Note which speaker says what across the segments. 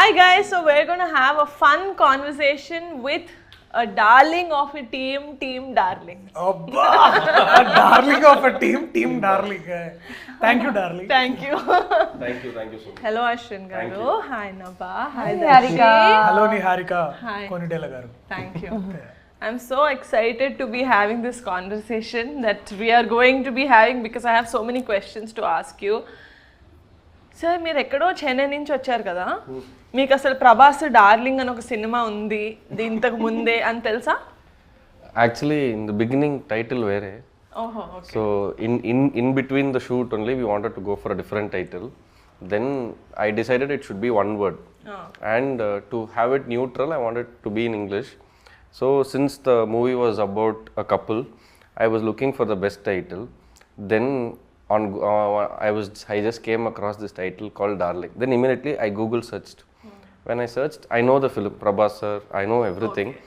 Speaker 1: Hi guys, so we're going to have a fun conversation with a darling of a team, Team Darling.
Speaker 2: Abba! Darling of a team darling. Thank you, darling.
Speaker 1: Thank you.
Speaker 3: Thank you so much.
Speaker 1: Hello Ashwin
Speaker 3: Thank
Speaker 1: garu.
Speaker 3: you.
Speaker 1: Hi Naba. Hi
Speaker 4: Niharika.
Speaker 1: Darshi.
Speaker 2: Hello, Niharika
Speaker 1: Hi.
Speaker 2: Konidela garu.
Speaker 1: Thank you. I'm so excited to be having this conversation that we are going to be having because I have so many questions to ask you. Sir మీరు ఎక్కడో చెన్నై నుంచి వచ్చారు కదా, మీకు అసలు Prabhas darling అని ఒక cinema ఉంది ఇంతకు ముందే అని తెలుసా?
Speaker 3: Actually, in the beginning, title were.
Speaker 1: ఓహో okay.
Speaker 3: So in between the shoot only, we wanted to go for a different title. Then I decided it should be one word, and to have it neutral, I wanted to be in English. So since the movie was about a couple, I was looking for the best title. Then I just came across this title called Darling. Then immediately I Google searched. When I searched, I know the film, Prabhas sir, I know everything. Okay.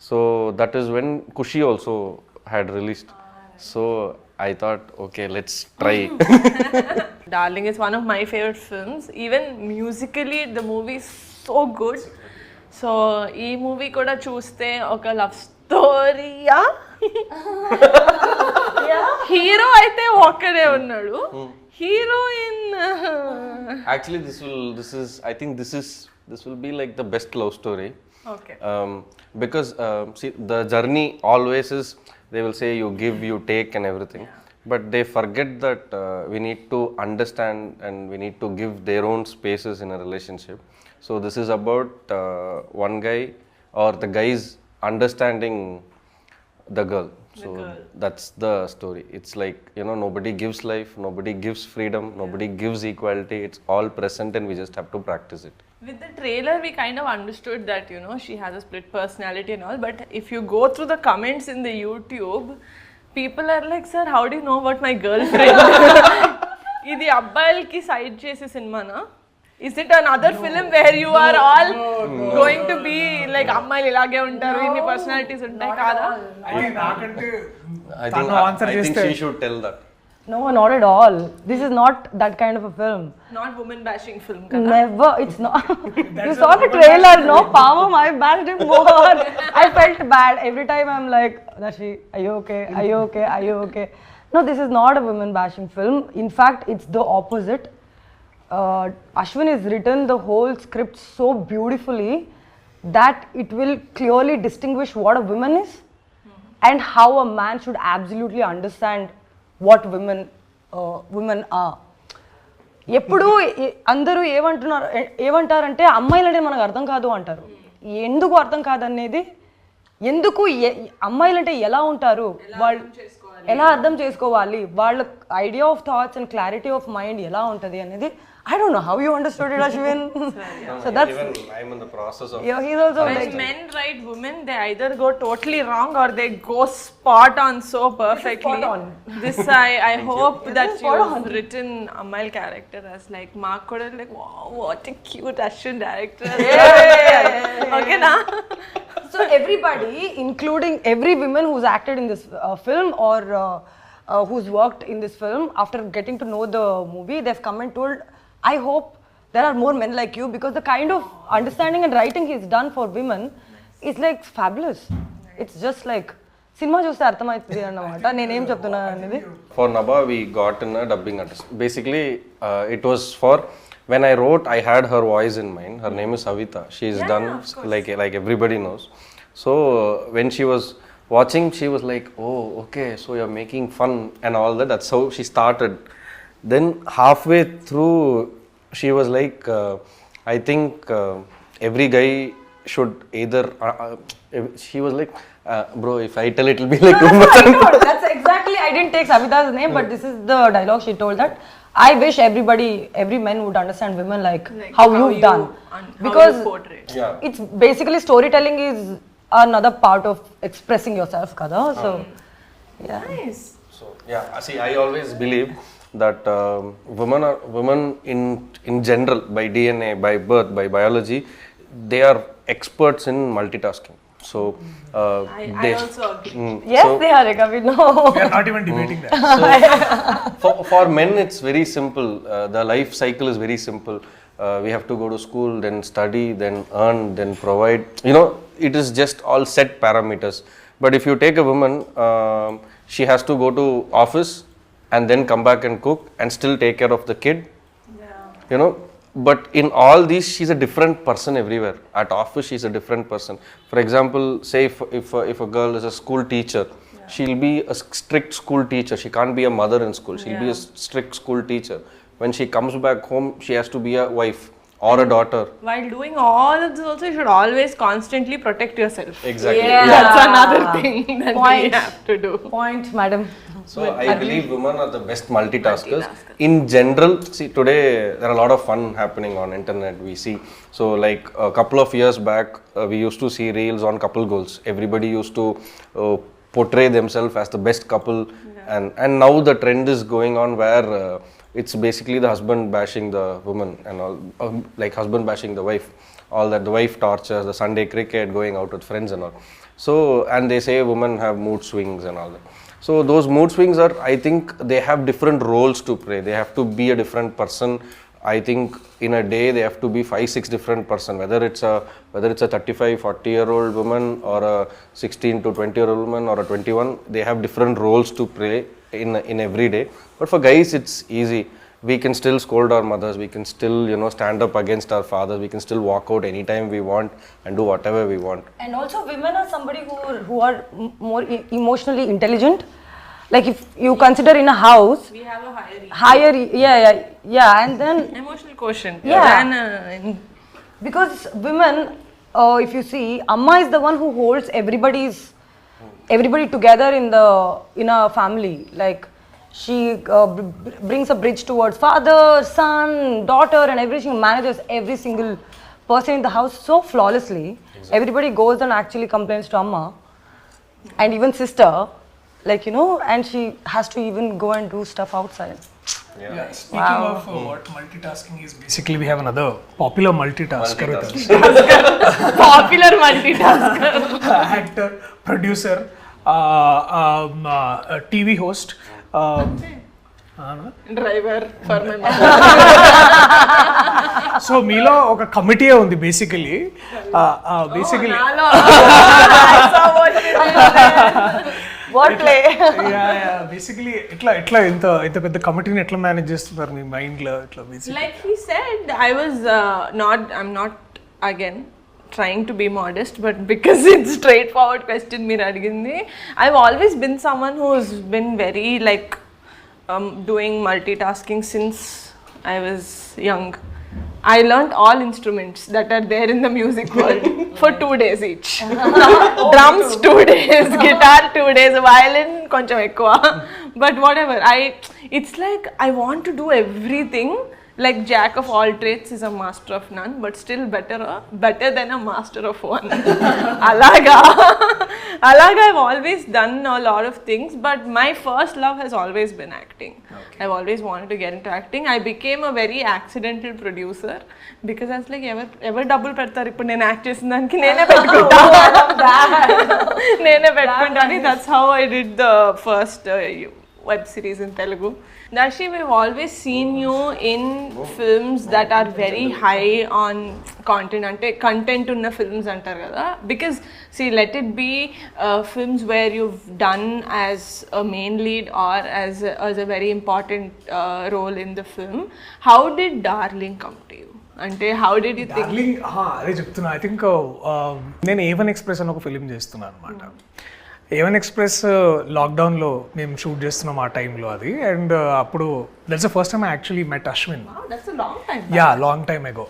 Speaker 3: So that is when Kushi also had released. So I thought, okay, let's try.
Speaker 1: Darling is one of my favorite films. Even musically, the movie is so good. So ఈ movie కూడా చూస్తే ఒక love స్టోరీయా, hero అయితే ఒక్కడే ఉన్నాడు, heroine
Speaker 3: Actually, this will be like the best love story.
Speaker 1: Okay.
Speaker 3: Because see, the journey always is, they will say you give, you take and everything, but they forget that we need to understand and we need to give their own spaces in a relationship. So this is about one guy or the guys understanding the girl. So that's the story. It's like, nobody gives life, nobody gives freedom, nobody gives equality. It's all present and we just have to practice it.
Speaker 1: With the trailer, we kind of understood that, she has a split personality and all. But if you go through the comments in the YouTube, people are like, sir, how do you know about my girlfriend? Idi abbayalki side chese cinema. Is it another film where you are all going to be like అమ్మాయిలు ఇలాగే ఉంటారు, ఇన్ని personalities ఉంటాయి కాదా?
Speaker 3: I think she should tell that.
Speaker 4: No, not at all. This is not that kind of a film.
Speaker 1: Not woman bashing film కదా?
Speaker 4: Never. It's not. You saw the trailer, no? Pavam, I bashed him more. I felt bad. Every time I'm like, Dashi, are you okay? Are you okay? Are you okay? No, this is not a woman bashing film. In fact, it's the opposite. Ashwin has written the whole script so beautifully that it will clearly distinguish what a woman is and how a man should absolutely understand what women are. ఎప్పుడు అందరూ ఏమంటారంటే అమ్మాయిలంటే మనకు అర్థం కాదు అంటారు. ఎందుకు అర్థం కాదనేది, ఎందుకు అమ్మాయిలంటే ఎలా ఉంటారు, వాళ్ళు ఎలా అర్థం చేసుకోవాలి, వాళ్ళ idea of thoughts and clarity of mind ఎలా ఉంటుంది అనేది. I don't know how you understood it, Ashwin. So that's
Speaker 3: even I'm in the process of.
Speaker 4: Yeah, he's also
Speaker 1: When
Speaker 4: like
Speaker 1: men write women, they either go totally wrong or they go spot on so perfectly.
Speaker 4: Spot on.
Speaker 1: This I hope that you've written Amal character as like Mark Koda, like wow, what a cute Ashwin director. Okay na?
Speaker 4: so everybody, including every woman who's acted in this film or who's worked in this film, after getting to know the movie, they've come and told, I hope there are more men like you, because the kind of understanding and writing he's done for women is like fabulous. It's just like cinema చూస్తే అర్థమవుతుంది అన్నమాట నేనేం చెప్తున్నా అనేది.
Speaker 3: For Naba, we got in a dubbing artist. Basically, it was for, when I wrote, I had her voice in mind. Her name is Savita. She's done like everybody knows. So when she was watching, she was like, oh, okay, so you're making fun and all that. That's how she started. Then halfway through, she was like, I think every guy should either, she was like, bro, if I tell it will be like too much.
Speaker 4: That's exactly, I didn't take Savita's name, but this is the dialogue she told, that I wish every man would understand women like how you've done. Because it's basically storytelling is another part of expressing yourself, kada. So, yeah.
Speaker 1: Nice.
Speaker 3: So, yeah, see, I always believe that women in general, by DNA, by birth, by biology, they are experts in multitasking. So
Speaker 1: I also agree.
Speaker 4: Yes, they are. We know.
Speaker 2: We are not even debating that.
Speaker 3: So for men, it's very simple. The life cycle is very simple. we have to go to school, then study, then earn, then provide. It is just all set parameters. But if you take a woman, she has to go to office and then come back and cook and still take care of the kid. But in all these, she's a different person everywhere. At office, she's a different person. For example, say if a girl is a school teacher, she'll be a strict school teacher. She can't be a mother in school. She'll be a strict school teacher. When she comes back home, she has to be a wife or a daughter.
Speaker 1: While doing all of this also, you should always constantly protect yourself.
Speaker 3: Exactly.
Speaker 4: Yeah.
Speaker 1: That's another thing that we have to do.
Speaker 4: Point, madam.
Speaker 3: So I believe women are the best multitaskers. In general, see today there are a lot of fun happening on internet. We see, so like a couple of years back, we used to see reels on couple goals. Everybody used to portray themselves as the best couple, and now the trend is going on where it's basically the husband bashing the woman and all, like husband bashing the wife. All that, the wife tortures, the Sunday cricket, going out with friends and all. So, and they say women have mood swings and all that. So those mood swings are, I think they have different roles to play. They have to be a different person. I think in a day they have to be 5-6 different person, whether it's a 35-40-year-old woman or a 16 to 20-year-old woman or a 21. They have different roles to play in every day. But for guys, it's easy. We can still scold our mothers. We can still stand up against our fathers. We can still walk out anytime we want and do whatever we want.
Speaker 4: And also, women are somebody who are more emotionally intelligent. Like if you consider in a house,
Speaker 1: We have a higher
Speaker 4: and then
Speaker 1: emotional quotient.
Speaker 4: Yeah.
Speaker 1: Than,
Speaker 4: because women, if you see, Amma is the one who holds everybody together in a family. Like she brings a bridge towards father, son, daughter, and everything. Manages every single person in the house so flawlessly. Exactly. Everybody goes and actually complains to Amma, and even sister. Like and she has to even go and do stuff outside.
Speaker 2: Yeah. Speaking of what multitasking is, basically we have another popular multitasker with us.
Speaker 1: Popular multitasker.
Speaker 2: Actor, producer, TV host.
Speaker 1: Driver for my mother.
Speaker 2: So మీలో ఒక committee ఉంది basically
Speaker 4: What play?
Speaker 2: Basically ఎట్లా ఇంత పెద్ద కమిటీని ఎట్లా manage చేస్తున్నారు మీ mind లో ఇట్లా basic
Speaker 1: Like he said, I'm not again trying to be modest, but because it's straightforward question meer adigindi, I've always been someone who's been very like doing multitasking since I was young. I learnt all instruments that are there in the music world for 2 days each. Drums 2 days, guitar 2 days, violin koncham ekkuva. But whatever, it's like I want to do everything. Like jack of all trades is a master of none, but still better than a master of one. Alaga I've always done a lot of things, but my first love has always been acting. Okay. I've always wanted to get into acting. I became a very accidental producer because I was like, ever double pedtaru ippudu nenu act chesin daniki nene pettukunta. Nene pettukuntani. That's how I did the first web series in Telugu. Darshi, we've always seen you in films that are very high on content, ante content unna films antaru kada. Because see, let it be films where you've done as a main lead or as a very important role in the film. How did Darling come to you? అంటే how did you think?
Speaker 2: Darling అదే చెప్తున్నా. I think నేను A1 express అని ఒక film చేస్తున్నాను అనమాట. A1 express లాక్డౌన్లో మేము షూట్ చేస్తున్నాం ఆ టైంలో అది. అండ్ అప్పుడు that's the first time I actually met Ashwin. Long time ago.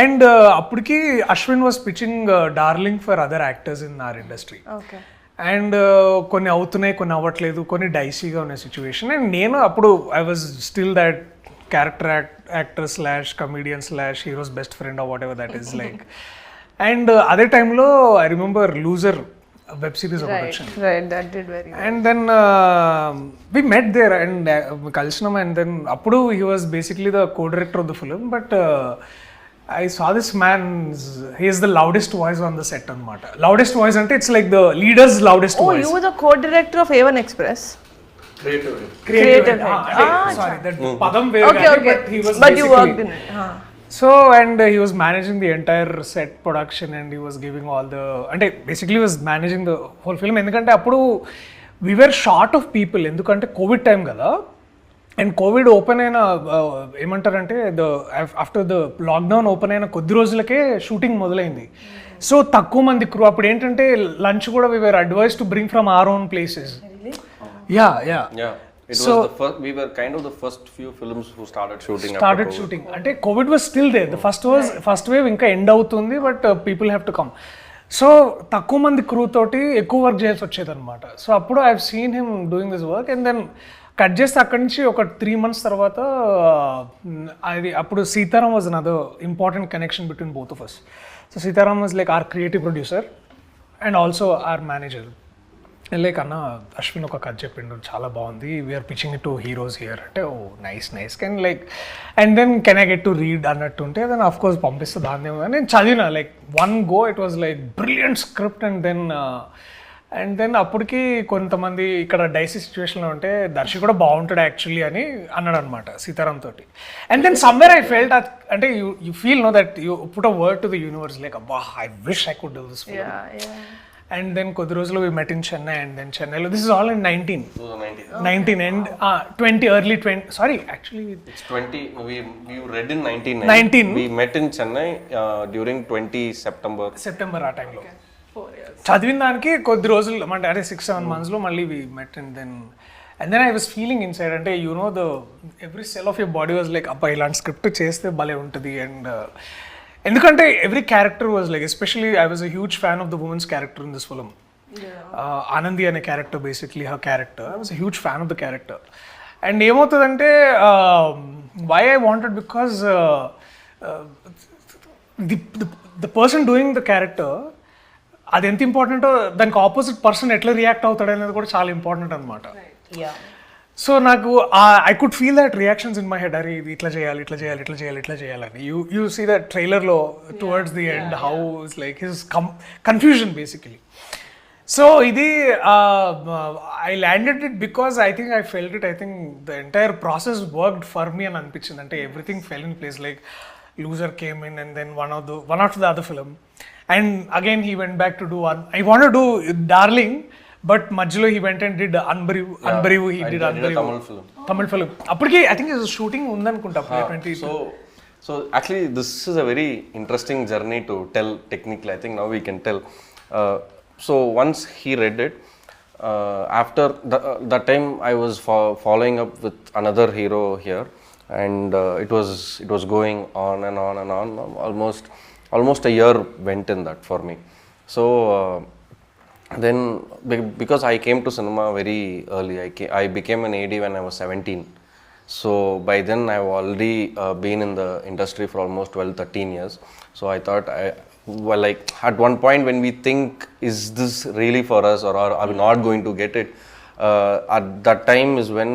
Speaker 2: And అప్పటికి Ashwin was pitching Darling for other actors in our industry. And కొన్ని అవుతున్నాయి, కొన్ని అవ్వట్లేదు, కొన్ని డైసీగా ఉన్న సిచ్యువేషన్. అండ్ నేను అప్పుడు I was still that character actor / comedian / heroes best friend or whatever that is like. And అదే టైంలో I remember Loser web series ఒకటి వచ్చింది. And then we met there and కలిసినాం. అండ్ దెన్ అప్పుడు he was basically the co director of the film. But I saw this man, he is the loudest voice on the set anamata. Loudest voice ante it's like the leader's loudest voice.
Speaker 1: You were the co-director of A1 Express.
Speaker 2: Creative. Sorry, that padam where
Speaker 1: Okay.
Speaker 2: but he was
Speaker 1: But you worked in it.
Speaker 2: So, and he was managing the entire set production and he was giving all the, అంటే basically he was managing the whole film. ఎందుకంటే అప్పుడు we were short of people, ఎందుకంటే Covid time కదా. And Covid open అయిన ఏమంటారంటే after the lockdown open అయిన కొద్ది రోజులకే షూటింగ్ మొదలైంది. సో తక్కువ మంది క్రూ. అప్పుడు ఏంటంటే లంచ్ కూడా we were advised to bring from our own places.
Speaker 3: Yeah. It was the first, we were kind of the first few films who started shooting.
Speaker 2: అంటే Covid was still there. The first wave ఇంకా end అవుతుంది, but people have to come. So తక్కువ మంది crew తోటి ఎక్కువ work చేయాల్సి వచ్చేది అనమాట. సో అప్పుడు I have seen him doing this work. And then cut చేస్తే అక్కడి నుంచి ఒక 3 months తర్వాత అది అప్పుడు Sitaram was another important connection between both of us. So Sitaram was like our creative producer and also our manager. Like అన్న అశ్విన్ ఒక కథ చెప్పిండు, చాలా బాగుంది, we're pitching it to heroes here అంటే, oh nice can like and then can I get to read అన్నట్టు ఉంటే then of course పంపిస్తే దాన్ని నేను చదివిన like one go. It was like brilliant script. And then అప్పటికి కొంతమంది ఇక్కడ డైసీ సిచ్యువేషన్లో ఉంటే దర్శి కూడా బాగుంటాడు యాక్చువల్లీ అని అన్నాడు అనమాట సీతారాం తోటి. And then somewhere I felt అంటే you feel no that you put a word to the universe like అబ్బా I wish I could do this film. And then కొద్ది రోజులు we met in Chennai, and then Chennaiలో this is all in 19 and 20 early 20 sorry actually
Speaker 3: it's 20 we read in 19 we met in Chennai during 20 September
Speaker 2: ఆ టైంలో. చదివిన దానికి కొద్ది రోజులు అంటే అదే 6-7 monthsలో మళ్ళీ we met and then I was feeling inside అంటే you know the every cell of your body was like అబ్బా ఇలాంటి స్క్రిప్ట్ చేస్తే భలే ఉంటుంది. అండ్ ఎందుకంటే every character was like, especially I was a huge fan of the women's character in this film. Anandi అనే character, basically her character, I was a huge fan of the character. And ఏమవుతుందంటే why I wanted because the person doing the character అది ఎంత ఇంపార్టెంటో దానికి opposite person ఎట్లా react అవుతాడు అనేది కూడా చాలా ఇంపార్టెంట్ అనమాట. సో నాకు I could feel that reactions in my head, అరే ఇది ఇట్లా చేయాలని. యూ సీ దట్ ట్రైలర్లో towards the end how is like his confusion basically. So ఇది I landed it because I think I felt it. I think the entire process worked for me అని అనిపించింది. అంటే everything fell in place. Like Loser came in and then one after the other film and again he went back to do I want to do Darling. But మధ్యలో he went and did Anbarivu he did Tamil film. అప్పటికి I think shooting ఉందనుకుంటా 20.
Speaker 3: So actually this is a very interesting journey to tell technically. I think now we can tell. So once he read it, after that time I was following up with another hero here, and it was going on and on. Almost a year went in that for me. So then because I came to cinema very early, I became an AD when I was 17. So by then I've already been in the industry for almost 12-13 years. So I thought like at one point when we think is this really for us or are we not going to get it, at that time is when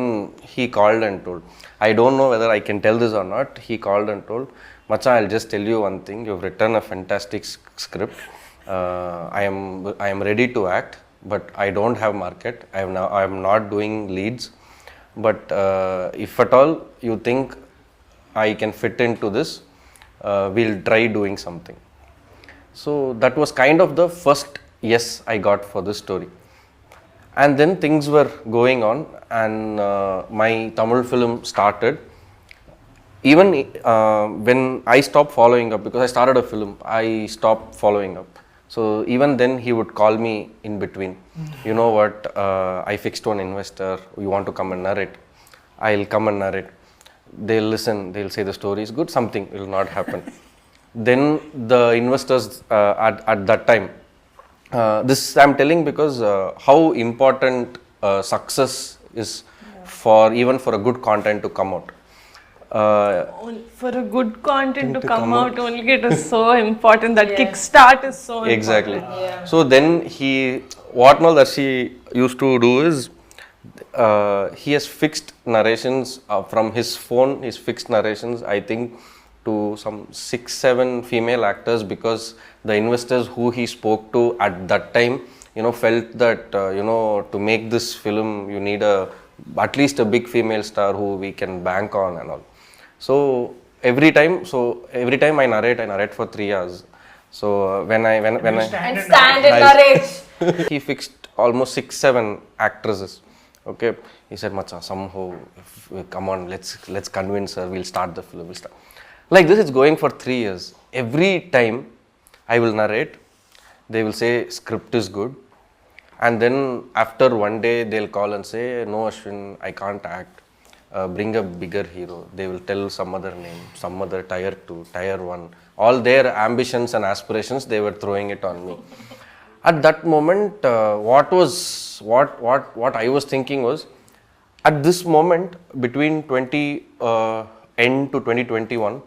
Speaker 3: he called and told, I don't know whether I can tell this or not, he called and told, Macha, I'll just tell you one thing, you've written a fantastic script. I am ready to act, but I don't have market. I am not doing leads. But if at all you think I can fit into this, we'll try doing something. So that was kind of the first yes I got for this story. And then things were going on, and my Tamil film started. Even when I stopped following up, because I started a film, I stopped following up. So even then he would call me in between. You know what, I fixed one investor, you want to come and narrate? I'll come and narrate. They'll listen, they'll say the story is good, something will not happen. Then the investors at that time, this I'm telling because how important success is even for a good content to come out.
Speaker 1: For a good content to come out only, it is so important. That kickstart is so important.
Speaker 3: Exactly. So then what now that she used to do is he has fixed narrations from his phone. He's fixed narrations, I think, to some 6-7 female actors, because the investors who he spoke to at that time, felt that to make this film you need at least a big female star who we can bank on and all. So every time I narrate for 3 hours. So when I
Speaker 1: And stand in narrate.
Speaker 3: he fixed almost 6-7 actresses. Okay, he said, Macha, somehow, come on, let's convince her. We'll start the film. We'll start. Like this, it's going for 3 years. Every time I will narrate, they will say script is good, and then after one day they'll call and say, no Ashwin, I can't act. Bring a bigger hero. They will tell some other name, some other tier 2, tier 1. All their ambitions and aspirations, they were throwing it on me. At that moment, what I was thinking was, at this moment between 20 end to 2021,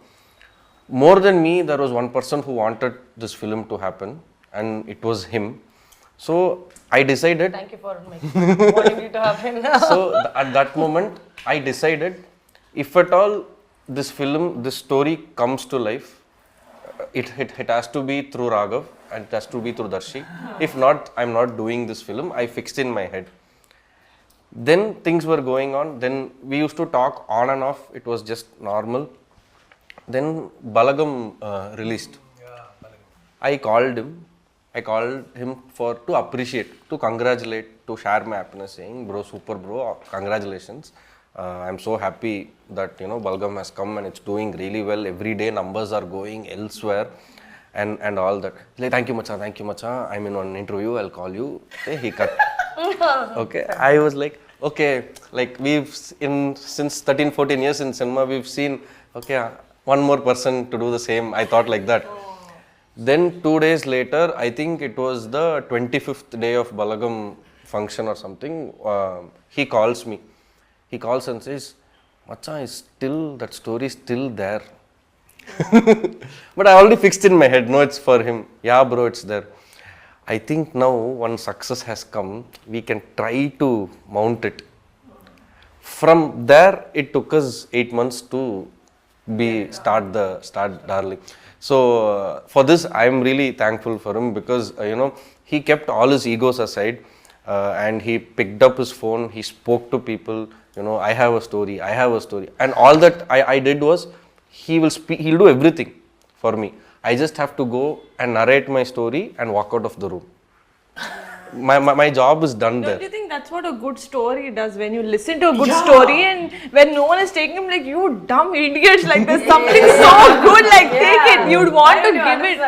Speaker 3: more than me, there was one person who wanted this film to happen, and it was him. So I decided.
Speaker 1: Thank you for wanting it to happen.
Speaker 3: So at that moment, I decided, if at all this story comes to life, it has to be through Raghav and it has to be through Darshi. If not, I'm not doing this film. I fixed in my head. Then things were going on. Then we used to talk on and off. It was just normal. Then Balagam released. I called him to appreciate, to congratulate, to share my happiness, saying, bro, super bro, congratulations. I'm so happy that Balgam has come and it's doing really well. Every day numbers are going elsewhere and all that. Like, thank you Macha. I'm in one interview, I'll call you. Okay, he cut. Okay, I was like, okay, like since 13-14 years in cinema, we've seen, okay, one more person to do the same. I thought like that. Then 2 days later, I think it was the 25th day of Balagam function or something, he calls me. He calls and says, Macha, that story is still there. But I already fixed in my head, no, it's for him. Yeah, bro, it's there. I think now one success has come, we can try to mount it. From there, it took us 8 months to start Darling. So for this, I am really thankful for him, because he kept all his egos aside, and he picked up his phone, he spoke to people, I have a story, and all that I did was, he'll do everything for me. I just have to go and narrate my story and walk out of the room. My job is done there.
Speaker 1: Don't you think that's what a good story does? When you listen to a good story and when no one is taking him, like, you dumb idiots, like there's something so good, like take it. You'd want to give it.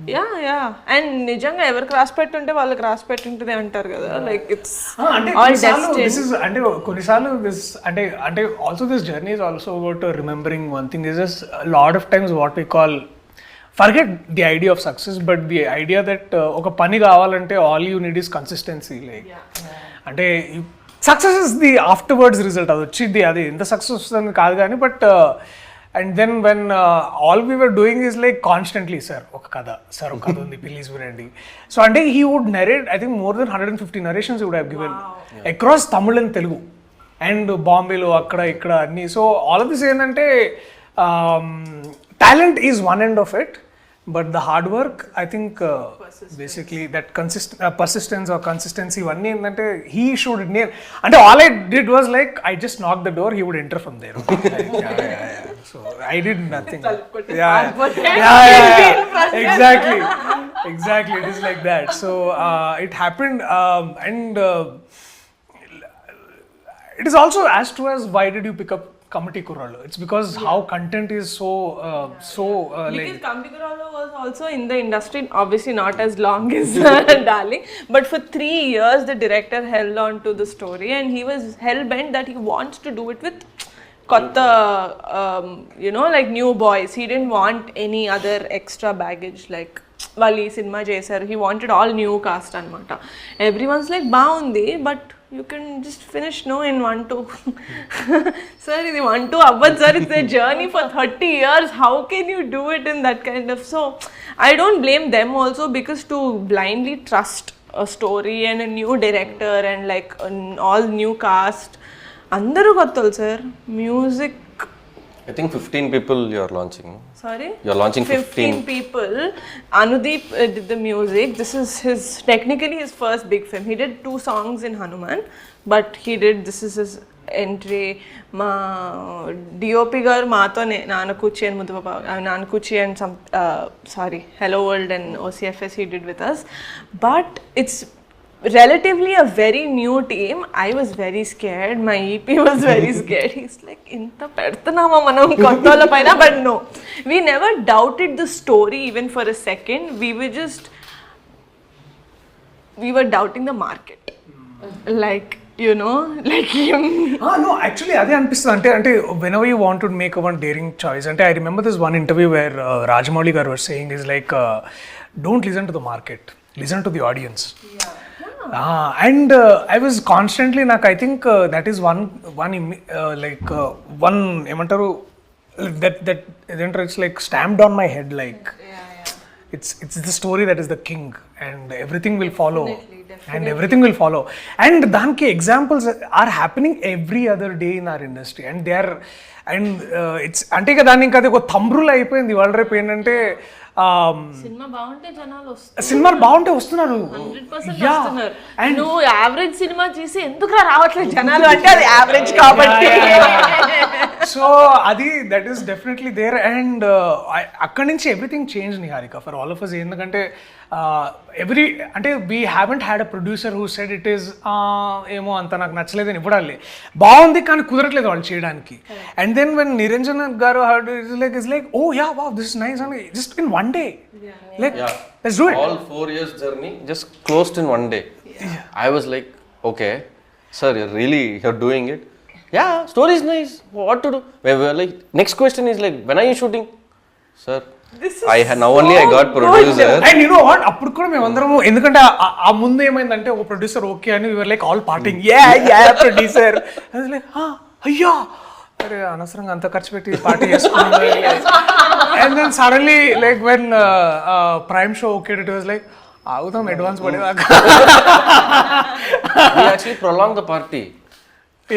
Speaker 1: Yeah. And nijanga ever cross pettunte vallu cross pettuntade antaru kada. Like it's all destined.
Speaker 2: This is konisalu also this journey is also about remembering one thing. Is just a lot of times what we call, forget the idea of success, but the idea that oka pani kavalante all you need is consistency. Like ante success is the afterwards result. Adi ochidi adi inta success vastandi kaadu gaani, but and then when all we were doing is like constantly, sir oka kada undi please vinandi. So ante he would narrate, I think more than 150 narrations he would have given across Tamil and Telugu and Bombay lo akkada ikkada anni. So all of this ఏంటంటే talent is one end of it, but the hard work, I think basically that persistence or consistency one ఏంటంటే he should nail. And all I did was like, I just knocked the door, he would enter from there. Yeah. So I did nothing. Exactly, it is like that. So it happened, and it is also as true as why did you pick up Kamati Kurallu? It's because how content is so
Speaker 1: because Kamati Kurallu was also in the industry, obviously not as long as Darling, but for 3 years the director held on to the story and he was hell bent that he wants to do it with kotta, like new boys. He didn't want any other extra baggage, like వాళ్ళు ఈ cinema చేశారు, he wanted all new cast అనమాట. Everyone's like బాగుంది, but you can just finish in 1-2. Sir, ఇది 1-2 అవ్వదు sir, it's a journey for 30 years. How can you do it in that kind of... So I don't blame them also, because to blindly trust a story and a new director and like all new cast, అందరూ కొత్తలు sir. Music,
Speaker 3: I think 15 people you are launching.
Speaker 1: Sorry?
Speaker 3: You're launching 15
Speaker 1: people. Anudeep did the music. This is technically his first big film. He did 2 songs in Hanuman, but this is his entry మా DOP గారు మాతోనే నాన్నకూచి and ముద్దుబాబా నాన్నకూచి and hello world and OCFS he did with us, but it's relatively a very new team. I was very scared, my EP was very scared. He's like inta pedtunama manam kottala paina, but no, we never doubted the story even for a second. We were doubting the market, like like him.
Speaker 2: No, actually అదే అనిపిస్తుంది. అంటే whenever you want to make one daring choice, అంటే I remember this one interview where Rajamouli garu was saying is like don't listen to the market, listen to the audience. And I was constantly నాకు I think that is one ఏమంటారు that it's like stamped on my head, like it's the story that is the king and everything will follow. Definitely. And everything will follow, and danki examples are happening every other day in our industry, and they are, and it's ante ka danni ఇంకా అది ఒక థంబ్రూల్ అయిపోయింది ఇవాళ రేపు ఏంటంటే
Speaker 1: cinema బాగుంటే జనాలు వస్తారు,
Speaker 2: సినిమాలు బాగుంటే వస్తున్నారు
Speaker 1: 100% వస్తున్నారు. అండ్ నువ్వు యావరేజ్ సినిమా చూసి ఎందుకు రావట్లేదు జనాలు అంటే అది యావరేజ్ కాబట్టి.
Speaker 2: సో అది that is definitely there, and అక్కడి నుంచి everything change Niharika for all of us. ఎందుకంటే అంటే we haven't had a producer who said it is ఏమో అంత నాకు నచ్చలేదని ఇవ్వడాలి, బాగుంది కానీ కుదరట్లేదు వాళ్ళు చేయడానికి. అండ్ దెన్ వెన్ నిరంజన్ గారు is like oh yeah wow this is nice అని just in one day, like let's do it.
Speaker 3: All 4 years journey just closed in one day. I was like, okay sir, you're doing it. Yeah, story is nice, what to do? We were like, next question is like, when are you shooting? Sir, now only I got producer.
Speaker 2: And you know what, అప్పుడు కూడా మేము అందరము, ఎందుకంటే ఆ ముందు ఏమైందంటే ఒక producer okay అని we were like all partying, yeah producer. I was like అయ్యా అరే అనవసరంగా అంత ఖర్చు పెట్టి పార్టీ చేసుకున్నాం. And then suddenly like when Prime show okay, it was like ఆగుతాం అడ్వాన్స్ పడేదాకా.
Speaker 3: We actually prolonged the party.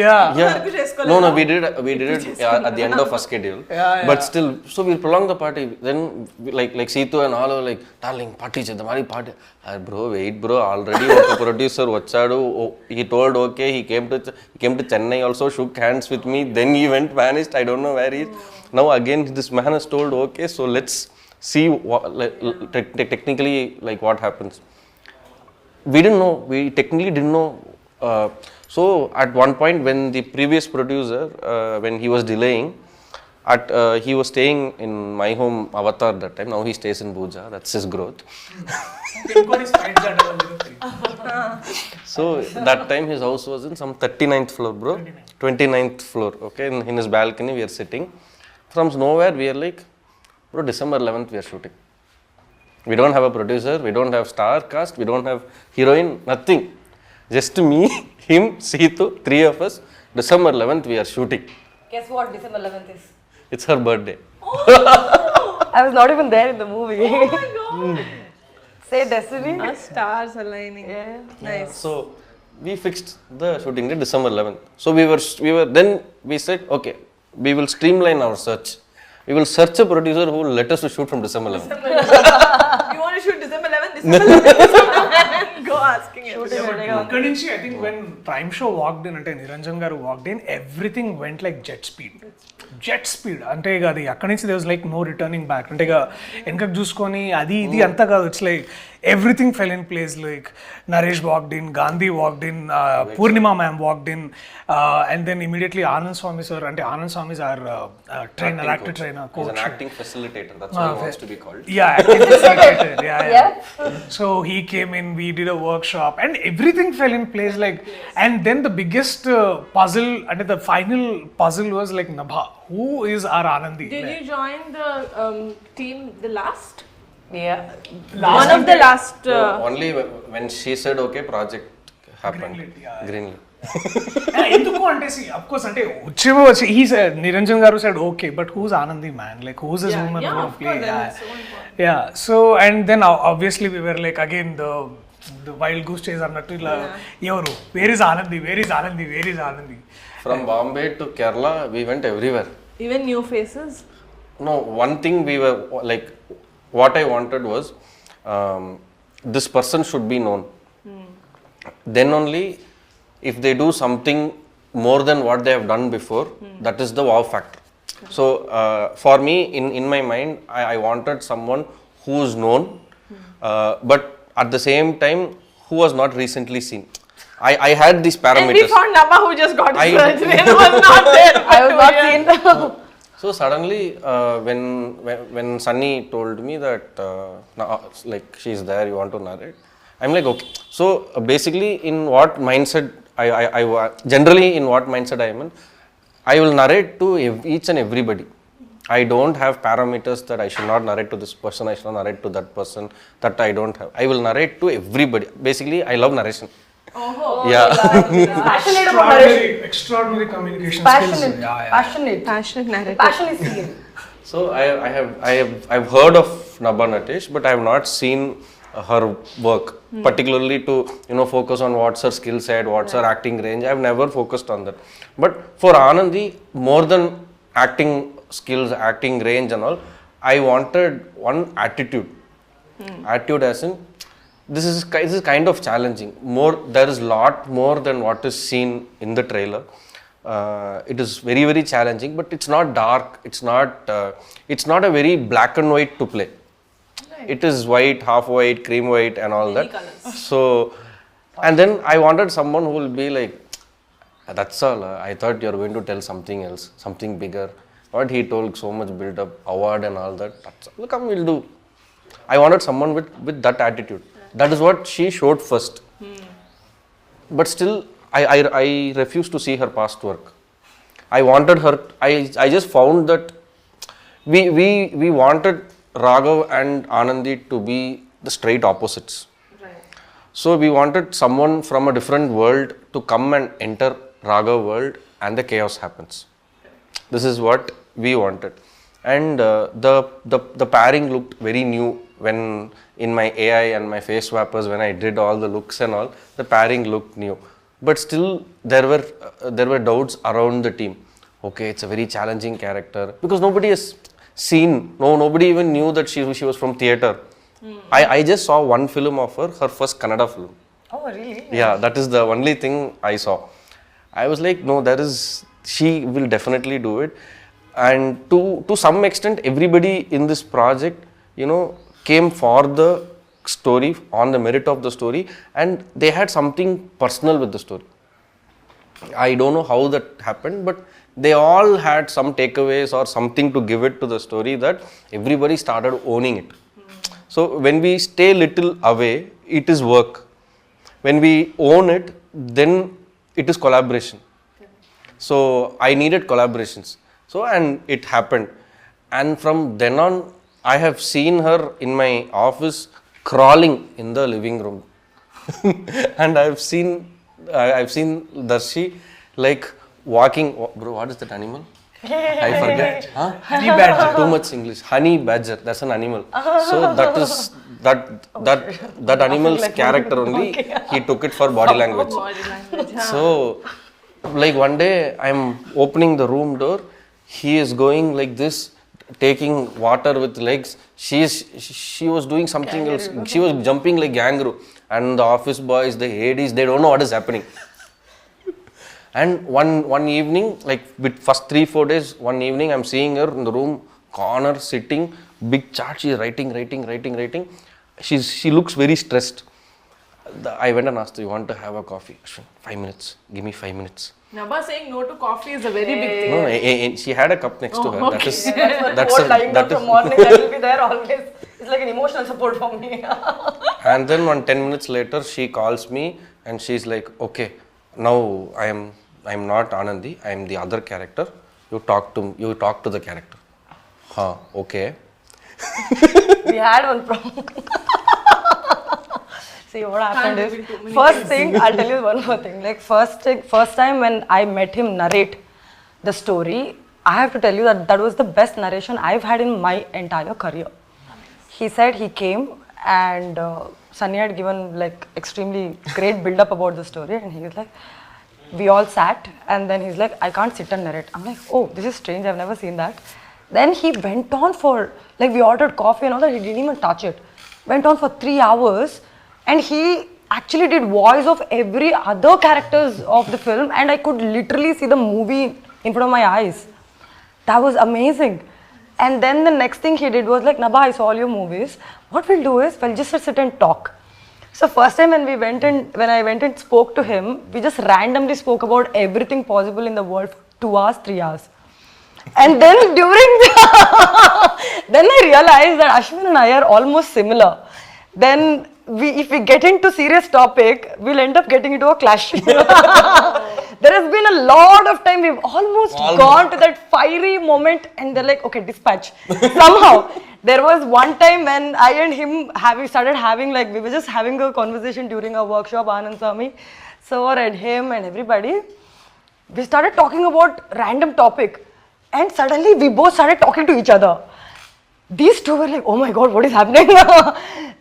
Speaker 3: Yeah. No, we did it at the end of our schedule. But still, so we prolonged the party. Then like Seetu and all were like, darling, party cheddam, party. Bro, wait bro, already a producer vachadu. He told okay, he came to Chennai also, shook hands with me. Then he went vanished. I don't know where he is. Now again this man has told okay, so let's see what, technically like what happens. We didn't know. We technically didn't know. So at one point when the previous producer when he was delaying he was staying in my home Avatar that time. Now he stays in Bhuja. That's his growth. So that time his house was in some 39th floor, bro. 29th floor, okay. In his balcony we are sitting. From nowhere we are like, bro, December 11th we are shooting. We don't have a producer, we don't have star cast, we don't have heroine, nothing. Just me, him, Seetu, 3 of us. December 11th we are shooting.
Speaker 4: Guess what December 11th is?
Speaker 3: It's her birthday.
Speaker 4: I was not even there in the movie.
Speaker 1: Oh my god.
Speaker 4: Say destiny.
Speaker 1: Stars aligning.
Speaker 4: Yeah.
Speaker 1: Nice.
Speaker 3: So we fixed the shooting date December 11th. So we were then we said okay, we will streamline our search. We will search a producer who will let us to shoot from December 11th.
Speaker 1: You want to shoot December 11th? December 11th. Go asking him.
Speaker 2: అక్కడి నుంచి I think when Prime show walked in, అంటే నిరంజన్ గారు walked in, everything went like jet speed. అంటే ఇక అది అక్కడి నుంచి there was like no returning back. అంటే ఇక వెనకకు చూసుకొని అది ఇది అంతా కాదు, it's like everything fell in place. Like Naresh walked in, Gandhi walked in, Purnima ma'am walked in, and then immediately Anand Swami sir, and Anand Swami is our trainer, actor trainer, coach.
Speaker 3: He's an acting facilitator, that's what he wants to be called.
Speaker 2: Yeah, acting facilitator. Yeah. So he came in, we did a workshop and everything fell in place, like, and then the biggest puzzle, and the final puzzle was like Nabha, who is our Anandi?
Speaker 1: Did you join the team the last?
Speaker 4: Yeah.
Speaker 1: One of the last.
Speaker 3: No, only when she said okay, project happened. Greenlit.
Speaker 2: ఎందుకు అంటే of course అంటే వచ్చి he said Niranjan garu said okay, but who's Anandi man, like who's this woman who will play? Yeah, so and then obviously we were like again the wild goose chase అన్నట్టు ఇలా ఎవరు where is Anandi.
Speaker 3: From Bombay to Kerala we went everywhere.
Speaker 1: Even new faces.
Speaker 3: No, one thing we were like, what I wanted was this person should be known. Then only if they do something more than what they have done before. That is the wow factor. So for me, in my mind, I wanted someone who's known, but at the same time, who was not recently seen. I had these parameters.
Speaker 1: And we found Nabha who just got his
Speaker 3: I-
Speaker 1: surgery and was not there.
Speaker 4: I was not seen.
Speaker 3: So suddenly, when Sunny told me that like she's there, you want to narrate, I'm like okay. So basically, in what mindset generally in what mindset I am in, I will narrate to each and everybody. I don't have parameters that I should not narrate to this person, I should not narrate to that person, that I don't have. I will narrate to everybody. Basically, I love narration. Yeah.
Speaker 4: Passionate about narration.
Speaker 2: Extraordinary communication
Speaker 4: Passionate.
Speaker 2: skills. Yeah.
Speaker 4: Passionate.
Speaker 1: Passionate narrative.
Speaker 4: Passion is seen.
Speaker 3: So I've heard of Nabha Natesh, but I have not seen her work, particularly to focus on what's her skill set, what's her acting range. I've never focused on that. But for Anandi, more than acting skills, acting range and all, I wanted one attitude. Attitude as in, this is kind of challenging. There is lot more than what is seen in the trailer. It is very, very challenging, but it's not dark. It's not a very black and white to play. It is white, half white, cream white and all that. So, and then I wanted someone who will be like, that's all. I thought you were going to tell something else, something bigger. What he told, so much build up, award and all that. That's all. Come, we'll do. I wanted someone with that attitude. That is what she showed first. But still, I refused to see her past work. I wanted her, I just found that we wanted Raghav and Anandi to be the straight opposites.
Speaker 1: Right.
Speaker 3: So we wanted someone from a different world to come and enter Raghav world and the chaos happens. This is what we wanted. And the pairing looked very new when in my AI and my face swappers, when I did all the looks and all, the pairing looked new. But still there were doubts around the team. Okay, it's a very challenging character because nobody has seen, nobody even knew that she was from theatre. I just saw one film of her first Kannada film.
Speaker 4: Oh, really?
Speaker 3: Yeah, that is the only thing I saw. I was like, no, she will definitely do it. And to some extent, everybody in this project, came for the story, on the merit of the story, and they had something personal with the story. I don't know how that happened, but they all had some takeaways or something to give it to the story that everybody started owning it. So when we stay little away, it is work. When we own it, then it is collaboration. So I needed collaborations. So, and it happened. And from then on, I have seen her in my office crawling in the living room. And I've seen Darshi like walking, bro, what is that animal? I forget. Huh?
Speaker 2: Honey badger.
Speaker 3: Too much English. Honey badger, that's an animal. So that is, that animal's character only, he took it for body language.
Speaker 1: Body language.
Speaker 3: So, like one day I'm opening the room door, he is going like this, taking water with legs. She was doing something else. She was jumping like kangaroo. And the office boys, the ADs, they don't know what is happening. And one evening, like with first 3-4 days, one evening I'm seeing her in the room, corner, sitting, big chart, she's writing. She looks very stressed. I went and asked her, you want to have a coffee? 5 minutes, give me 5 minutes.
Speaker 1: Nabha saying no to coffee is a very big thing.
Speaker 3: No, she had a cup next to her.
Speaker 1: okay.
Speaker 3: That is,
Speaker 4: That's whole lying down from morning, that will be there always. It's like an emotional support for me.
Speaker 3: and then 10 minutes later, she calls me and she's like, okay, now I'm not Anandi, I am the other character. You talk to the character. Huh, okay.
Speaker 4: We had one problem. See what happened is, first thing, I'll tell you one more thing. Like first time when I met him narrate the story, I have to tell you that was the best narration I've had in my entire career. He said he came and Sunny had given like extremely great build up about the story, and he was like, we all sat, and then he's like, I can't sit and narrate. I'm like, oh, this is strange, I've never seen that. Then he went on for, like we ordered coffee and all that, he didn't even touch it. Went on for 3 hours, and he actually did voice of every other characters of the film, and I could literally see the movie in front of my eyes. That was amazing. And then the next thing he did was like, Nabha, I saw all your movies. What we'll do is we'll just sit and talk. So first time when I went and spoke to him, we just randomly spoke about everything possible in the world for 2 hours, 3 hours. And then then I realized that Ashwin and I are almost similar. Then if we get into serious topic, we'll end up getting into a clash. There has been a lot of time we've almost gone to that fiery moment, and they're like, okay, dispatch. Somehow, there was one time when I and him started having like, we were just having a conversation during a workshop, Anand Swami, sir and him and everybody. We started talking about random topic, and suddenly we both started talking to each other. These two were like, oh my god, what is happening?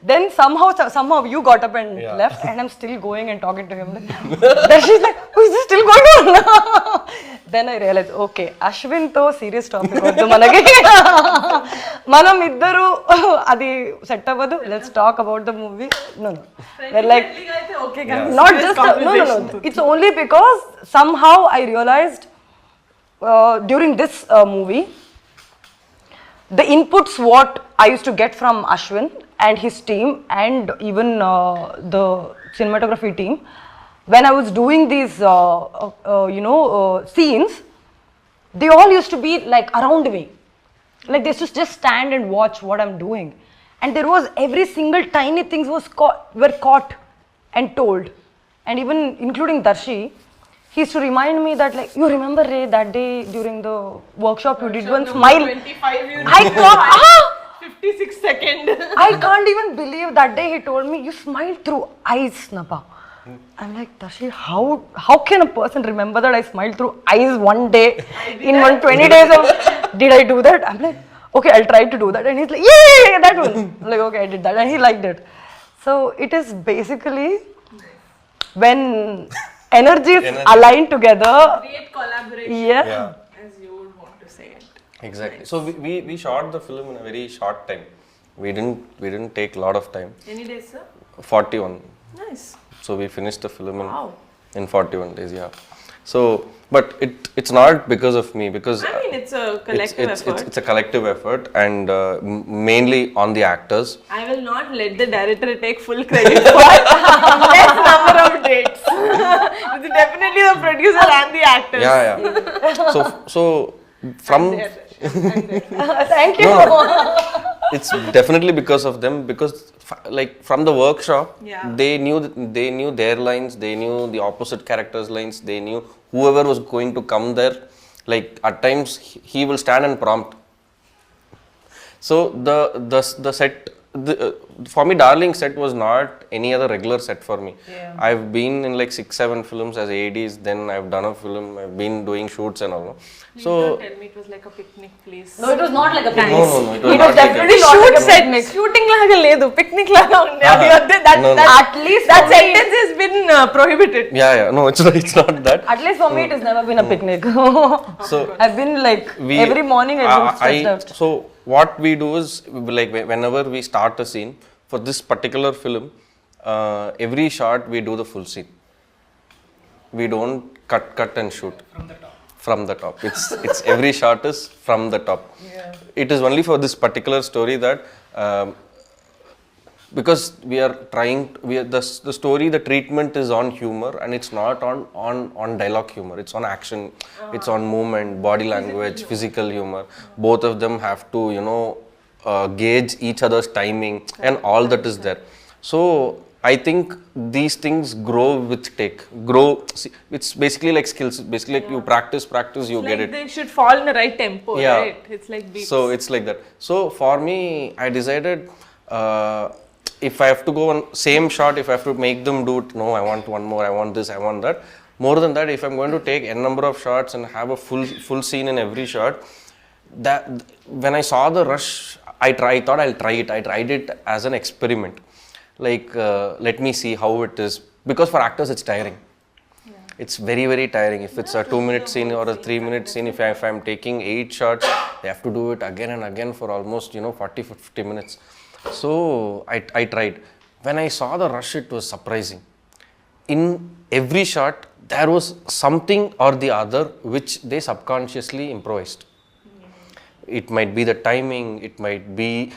Speaker 4: Then somehow you got up and left, and I'm still going and talking to him. Then she's like, oh, is this still going on? Then I realized, okay, Ashwin to serious topic vadu manaki. Manam iddaru adi set avadu. Let's talk about the movie. No. They're like,
Speaker 1: okay,
Speaker 4: not just no. It's only because somehow I realized during this movie, the inputs what I used to get from Ashwin and his team, and even the cinematography team, when I was doing these scenes, they all used to be like around me, like they used to just stand and watch what I'm doing, and there was every single tiny things were caught and told, and even including Darshi. He used to remind me that, like, you remember, Ray, that day during the workshop you did one smile.
Speaker 1: 25, you
Speaker 4: I can't,
Speaker 1: 56 seconds.
Speaker 4: I can't even believe that day he told me, you smiled through eyes, Nabha. I'm like, Darshi, how can a person remember that I smiled through eyes one day in 120 days of, did I do that? I'm like, okay, I'll try to do that. And he's like, yeah, that one. I'm like, okay, I did that. And he liked it. So it is basically when energies align together.
Speaker 1: Create collaboration.
Speaker 4: Yeah.
Speaker 1: As you would want to say it.
Speaker 3: Exactly. So we shot the film in a very short time. We didn't take a lot of time.
Speaker 1: Any days, sir?
Speaker 3: 41.
Speaker 1: Nice.
Speaker 3: So we finished the film
Speaker 1: Wow.
Speaker 3: in 41 days. Yeah. So, but it's not because of me, because
Speaker 1: I mean, it's a collective effort.
Speaker 3: It's a collective effort, and mainly on the actors.
Speaker 1: I will not let the director take full credit for less number of dates. It's definitely the producer and the actors.
Speaker 3: Yeah. So from
Speaker 4: Thank you.
Speaker 3: No. It's definitely because of them, because like from the workshop, they knew their lines, they knew the opposite characters' lines, they knew whoever was going to come there. Like at times he will stand and prompt. So the set, for me, Darling set was not any other regular set for me.
Speaker 1: Yeah.
Speaker 3: I've been in like 6-7 films as ADs, then I've done a film, I've been doing shoots and all. So
Speaker 1: Don't tell me it was like a picnic, please.
Speaker 4: No, it was not like a picnic.
Speaker 3: No, it was
Speaker 4: It
Speaker 3: not
Speaker 4: was
Speaker 3: like
Speaker 4: definitely
Speaker 3: that.
Speaker 4: not like a
Speaker 1: Shoot
Speaker 4: picnic.
Speaker 1: set, shooting laga ledu, picnic laga undi.
Speaker 3: No.
Speaker 4: At least
Speaker 1: That
Speaker 4: for me-
Speaker 1: sentence has been prohibited.
Speaker 3: Yeah. No, it's not that.
Speaker 4: At least for me, it has never been a picnic.
Speaker 3: So
Speaker 4: I've been like every morning I've been stressed out.
Speaker 3: So what we do is, like whenever we start a scene for this particular film, every shot we do the full scene. We don't cut and shoot from the top. It's every shot is from the top.
Speaker 1: Yeah.
Speaker 3: It is only for this particular story that because we are trying, the story, the treatment is on humor, and it's not on dialogue humor. It's on action, it's on movement, body language, physical humor. Both of them have to gauge each other's timing, and all that is there. So I think these things grow with take. See, it's basically like skills. Basically, like you practice, you get it.
Speaker 1: They should fall in the right tempo, right? It's like beats.
Speaker 3: So it's like that. So for me, I decided if I have to go on same shot, if I have to make them do it, no, I want one more, I want this, I want that. More than that, if I'm going to take n number of shots and have a full scene in every shot, that when I saw the rush, I thought I'll try it. I tried it as an experiment. Like, let me see how it is. Because for actors, it's tiring. Yeah. It's very, very tiring. If it's a 2-minute scene or a 3-minute scene, if I'm taking 8 shots, they have to do it again and again for almost, 40-50 minutes. So I tried. when I saw the rush, it was surprising. In every shot, there was something or the other which they subconsciously improvised. It might be the timing, it might be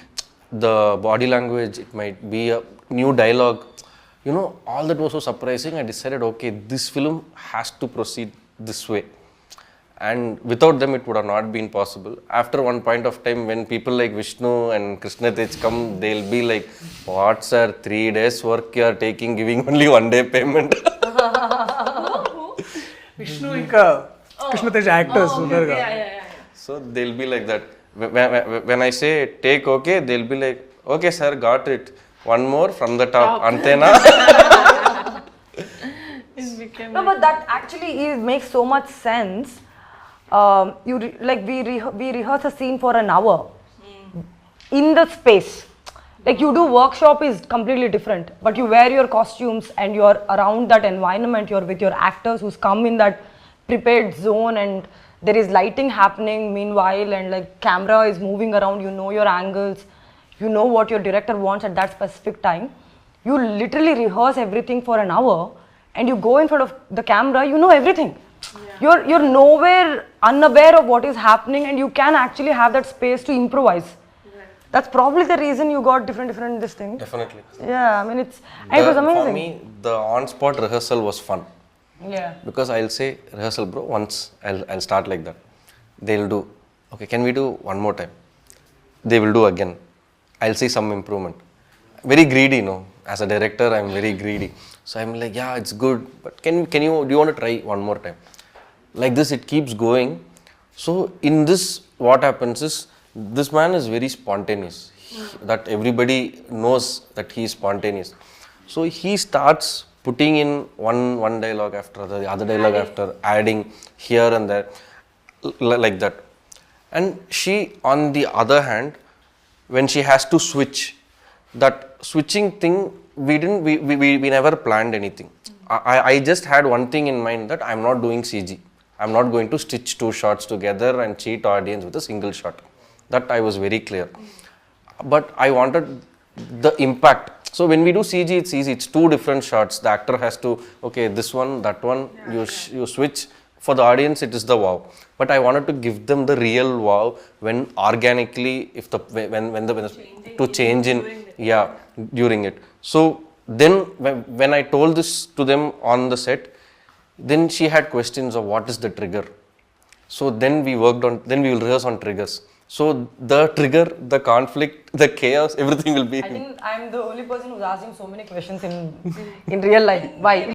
Speaker 3: the body language, it might be a new dialogue. You know, all that was so surprising. I decided, okay, this film has to proceed this way. And without them, it would have not been possible. After one point of time, when people like Vishnu and Krishna Tej come, they'll be like, what sir, 3 days work you are taking, giving only 1 day payment.
Speaker 2: Vishnu ఇంకా Krishna Tej actors ఉన్నారు కదా.
Speaker 3: So they'll be like that. When I say take okay, they'll be like, okay sir, got it. One more from the top. Antena.
Speaker 4: No, but that actually makes so much sense. We rehearse a scene for an hour in the space. Like you do workshop is completely different, but you wear your costumes and you're around that environment. You're with your actors who's come in that prepared zone, and there is lighting happening meanwhile, and like camera is moving around. You know your angles, you know what your director wants at that specific time. You literally rehearse everything for an hour, and you go in front of the camera. You know everything. You're nowhere unaware of what is happening, and you can actually have that space to improvise. That's probably the reason you got different this thing.
Speaker 3: Definitely.
Speaker 4: Yeah, I mean it was amazing.
Speaker 3: For me, the on-spot rehearsal was fun.
Speaker 4: Yeah.
Speaker 3: Because I'll say, rehearsal bro, once I'll start like that. They'll do, okay, can we do one more time? They will do again. I'll see some improvement. Very greedy, you know. As a director, I'm very greedy. So I'm like, yeah, it's good, but do you want to try one more time? Like this, it keeps going. So in this, what happens is, this man is very spontaneous. That everybody knows that he is spontaneous. So he starts putting in one dialogue after the other dialogue after, adding here and there, like that. And she, on the other hand, when she has to switch, that switching thing, we never planned anything. I just had one thing in mind, that I'm not doing CG. I'm not going to stitch 2 shots together and cheat audience with a single shot. That I was very clear. But I wanted the impact. So when we do CG, it's easy. It's 2 different shots. The actor has to, okay, this one, that one, you switch. For the audience, it is the wow. But I wanted to give them the real wow when organically, when to change in, during it. So then when I told this to them on the set, then she had questions of what is the trigger. So then we will rehearse on triggers. So the trigger, the conflict, the chaos, everything will be.
Speaker 4: I think I'm the only person who's asking so many questions in real life. Why?